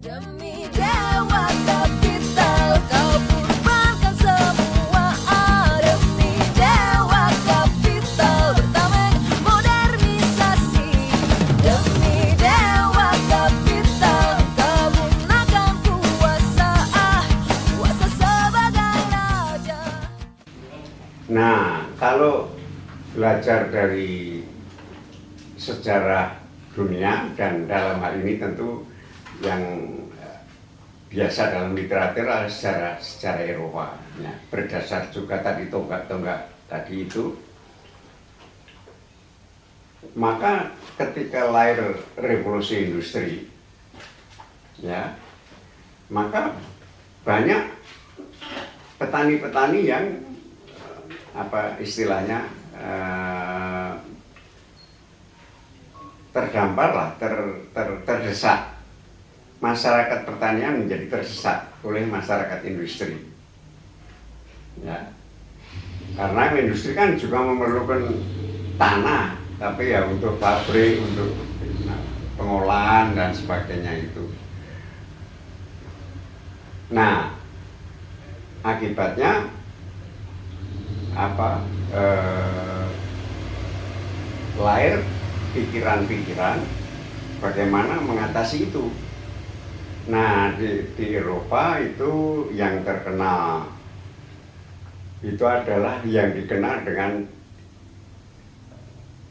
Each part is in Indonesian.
Demi dewa kapital kau korbankan semua. Demi dewa kapital bertameng modernisasi. Demi dewa kapital kau gunakan kuasa sebagai raja. Nah, kalau belajar dari sejarah dunia dan dalam hal ini tentu yang biasa dalam literatur adalah sejarah Eropa, ya, berdasar juga tadi tonggak-tonggak tadi itu. Maka ketika lahir revolusi industri, ya, maka banyak petani-petani yang apa istilahnya terdampar lah, terdesak. Masyarakat pertanian menjadi terdesak oleh masyarakat industri, ya, karena industri kan juga memerlukan tanah, tapi ya untuk pabrik, untuk pengolahan dan sebagainya itu. Nah, akibatnya apa? Lahir pikiran-pikiran bagaimana mengatasi itu. Nah, di Eropa itu yang terkenal itu adalah yang dikenal dengan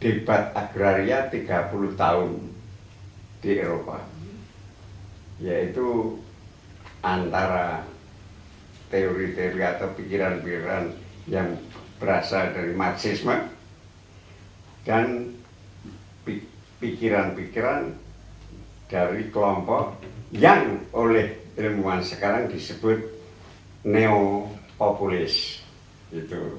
debat agraria 30 tahun di Eropa, yaitu antara teori-teori atau pikiran-pikiran yang berasal dari Marxisme dan pikiran-pikiran dari kelompok yang oleh ilmuwan sekarang disebut neopopulis. Itu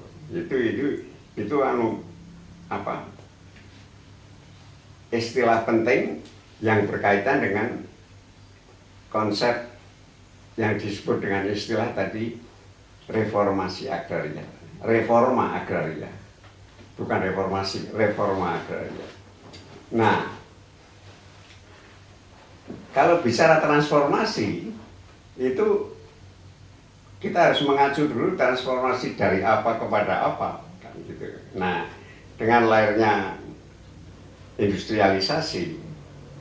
istilah penting yang berkaitan dengan konsep yang disebut dengan istilah tadi reforma agraria, bukan reformasi, reforma agraria. Nah, kalau bicara transformasi itu kita harus mengacu dulu transformasi dari apa kepada apa, kan gitu. Nah, dengan lahirnya industrialisasi,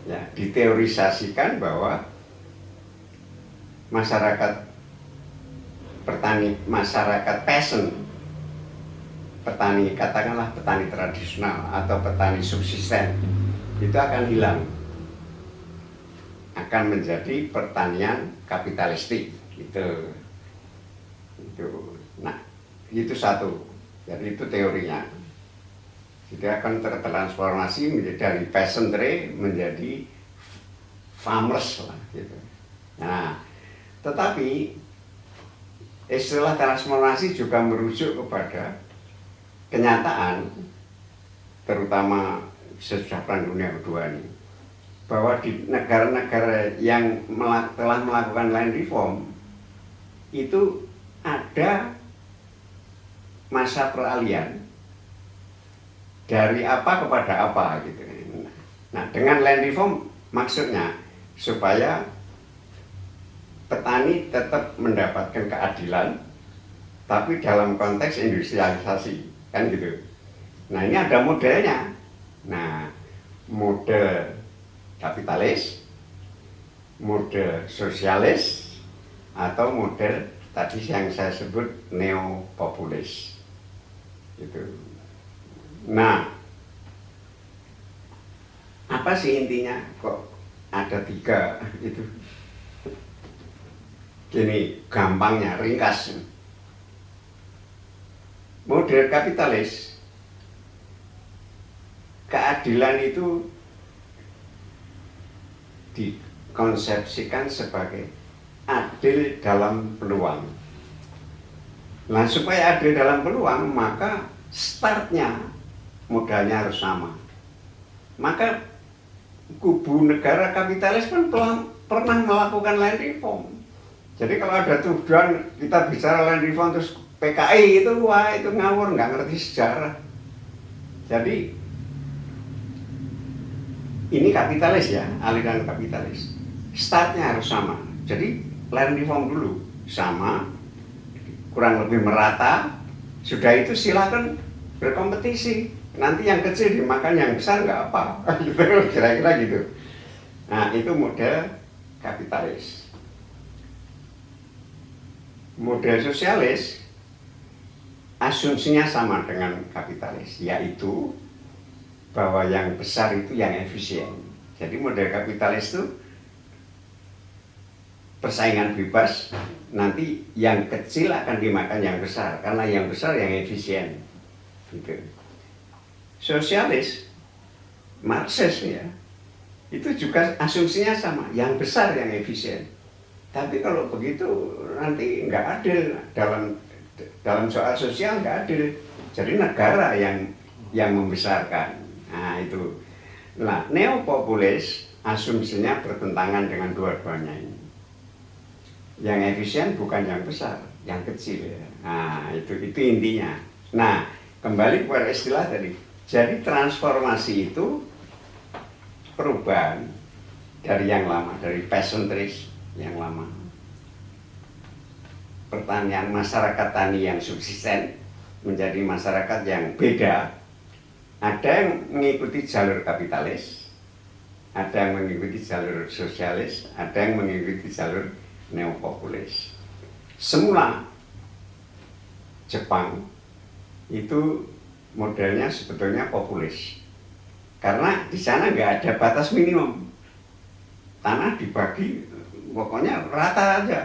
ya, diteorisasikan bahwa masyarakat petani, masyarakat peasant, petani, katakanlah petani tradisional atau petani subsisten, itu akan hilang, akan menjadi pertanian kapitalistik gitu. Nah, itu satu. Jadi itu teorinya. Jadi akan tertransformasi menjadi dari peasantry menjadi farmers lah gitu. Nah, tetapi istilah transformasi juga merujuk kepada kenyataan, terutama sesudah Perang Dunia Kedua ini, bahwa di negara-negara yang telah melakukan land reform itu ada masa peralihan dari apa kepada apa gitu. Nah, dengan land reform maksudnya supaya petani tetap mendapatkan keadilan, tapi dalam konteks industrialisasi, kan gitu. Nah, ini ada modelnya. Nah, model kapitalis, model sosialis, atau model tadi yang saya sebut neopopulis. Gitu. Nah, apa sih intinya kok ada tiga itu? Gini, gampangnya, ringkas. Model kapitalis, keadilan itu dikonsepsikan sebagai adil dalam peluang. Nah, supaya adil dalam peluang, maka startnya modalnya harus sama. Maka kubu negara kapitalis kan pernah melakukan land reform. Jadi kalau ada tujuan kita bicara land reform terus PKI itu, wah itu ngawur, nggak ngerti sejarah. Jadi ini kapitalis ya, aliran kapitalis. startnya harus sama. Jadi land reform dulu sama, kurang lebih merata. Sudah itu silakan berkompetisi. Nanti yang kecil dimakan yang besar nggak apa, gitu, kira-kira gitu. Nah itu model kapitalis. Model sosialis asumsinya sama dengan kapitalis, yaitu bahwa yang besar itu yang efisien. Jadi model kapitalis itu persaingan bebas, nanti yang kecil akan dimakan yang besar, karena yang besar yang efisien. Gitu. Sosialis, Marxis ya, itu juga asumsinya sama, yang besar yang efisien. Tapi kalau begitu nanti nggak adil dalam soal sosial, nggak adil. Jadi negara yang membesarkan. Nah itu. Nah neopopulis asumsinya bertentangan dengan dua-duanya ini. Yang efisien bukan yang besar, yang kecil ya. Nah itu intinya. Nah kembali kepada istilah tadi. Jadi transformasi itu perubahan dari yang lama, dari peasantries yang lama. Pertanian masyarakat tani yang subsisten menjadi masyarakat yang beda. Ada yang mengikuti jalur kapitalis, ada yang mengikuti jalur sosialis, ada yang mengikuti jalur neopopulis. Semula Jepang itu modelnya sebetulnya populis, karena di sana nggak ada batas minimum, tanah dibagi pokoknya rata aja.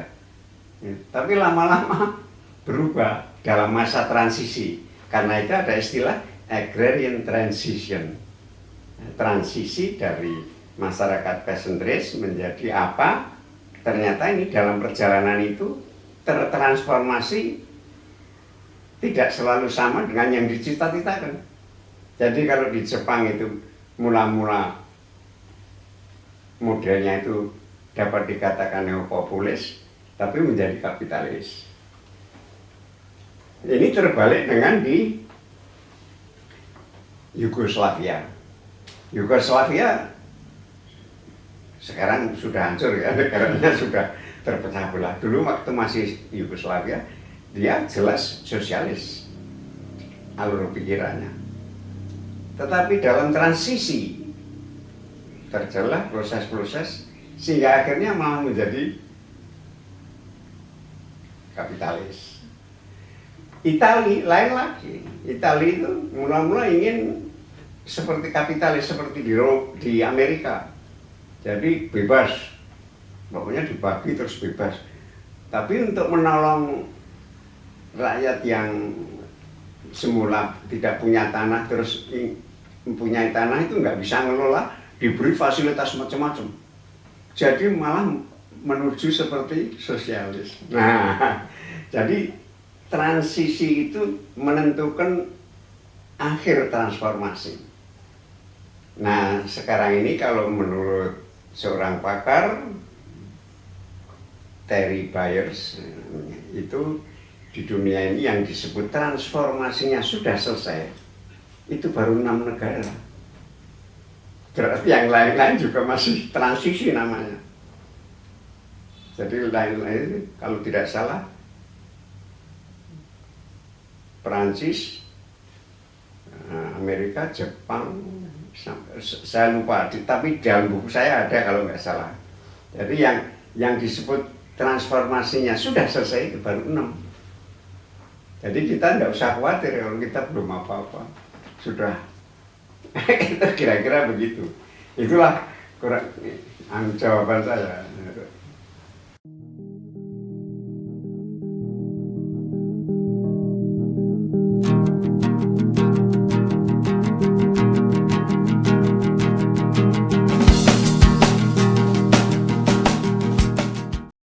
Tapi lama-lama berubah dalam masa transisi, karena itu ada istilah agrarian transition, transisi dari masyarakat peasantries menjadi apa? Ternyata ini dalam perjalanan itu tertransformasi tidak selalu sama dengan yang dicita-citakan. Jadi kalau di Jepang itu mula-mula modelnya itu dapat dikatakan neopopulis, tapi menjadi kapitalis. Ini terbalik dengan di Yugoslavia. Yugoslavia sekarang sudah hancur ya, negaranya sudah terpecah belah. Dulu waktu masih Yugoslavia, dia jelas sosialis alur pikirannya, tetapi dalam transisi terjelah proses-proses sehingga akhirnya malah menjadi kapitalis. Itali lain lagi. Itali itu mula-mula ingin seperti kapitalis seperti di Amerika, jadi bebas, pokoknya dibagi terus bebas. Tapi untuk menolong rakyat yang semula tidak punya tanah terus mempunyai tanah itu nggak bisa ngelola, diberi fasilitas macam-macam. Jadi malah menuju seperti sosialis. Nah, jadi transisi itu menentukan akhir transformasi. Nah, sekarang ini kalau menurut seorang pakar, Terry Byers, itu di dunia ini yang disebut transformasinya sudah selesai, itu baru 6 negara. Berarti yang lain-lain juga masih transisi namanya. Jadi lain-lain kalau tidak salah Perancis, Amerika, Jepang, saya lupa, tapi dalam buku saya ada kalau nggak salah. Jadi yang disebut transformasinya sudah selesai itu baru 6. Jadi kita tidak usah khawatir kalau kita belum apa-apa, sudah. Itu kira-kira begitu. Itulah kurang jawaban saya.